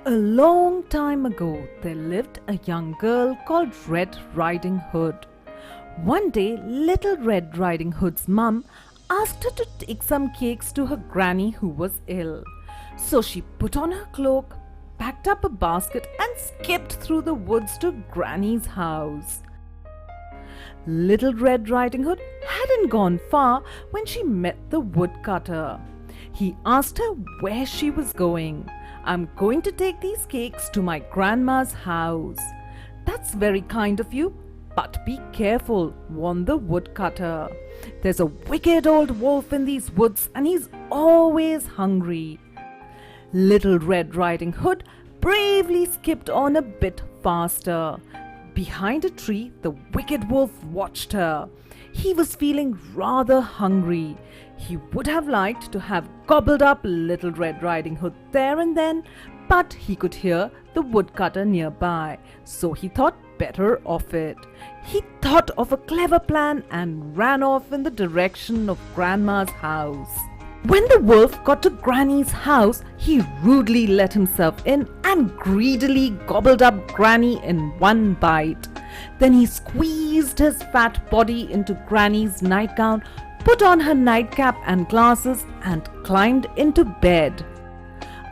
A long time ago, there lived a young girl called Red Riding Hood. One day, little Red Riding Hood's mum asked her to take some cakes to her granny who was ill. So she put on her cloak, packed up a basket and skipped through the woods to Granny's house. Little Red Riding Hood hadn't gone far when she met the woodcutter. He asked her where she was going. "I'm going to take these cakes to my grandma's house." "That's very kind of you, but be careful," warned the woodcutter. "There's a wicked old wolf in these woods and he's always hungry." Little Red Riding Hood bravely skipped on a bit faster. Behind a tree, the wicked wolf watched her. He was feeling rather hungry. He would have liked to have gobbled up Little Red Riding Hood there and then, but he could hear the woodcutter nearby, so he thought better of it. He thought of a clever plan and ran off in the direction of Grandma's house. When the wolf got to Granny's house, he rudely let himself in and greedily gobbled up Granny in one bite. Then he squeezed his fat body into Granny's nightgown, put on her nightcap and glasses, and climbed into bed.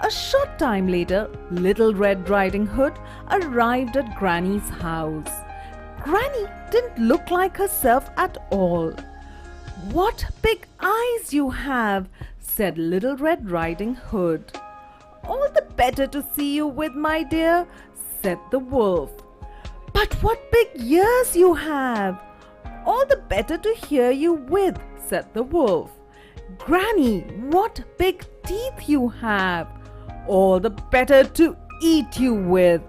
A short time later, Little Red Riding Hood arrived at Granny's house. Granny didn't look like herself at all. "What big eyes you have," said Little Red Riding Hood. "All the better to see you with, my dear," said the wolf. "But what big ears you have." "All the better to hear you with," said the wolf. "Granny, what big teeth you have." "All the better to eat you with,"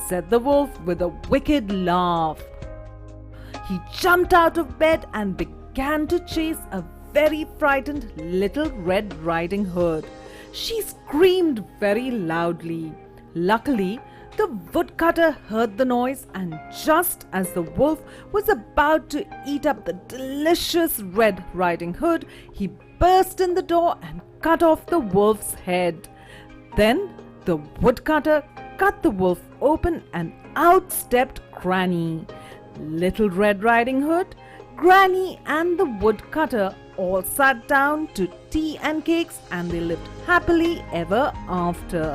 said the wolf with a wicked laugh. He jumped out of bed and began to chase a very frightened Little Red Riding Hood. She screamed very loudly. Luckily, the woodcutter heard the noise, and just as the wolf was about to eat up the delicious Red Riding Hood, he burst in the door and cut off the wolf's head. Then the woodcutter cut the wolf open and out stepped Granny. Little Red Riding Hood, Granny and the woodcutter all sat down to tea and cakes, and they lived happily ever after.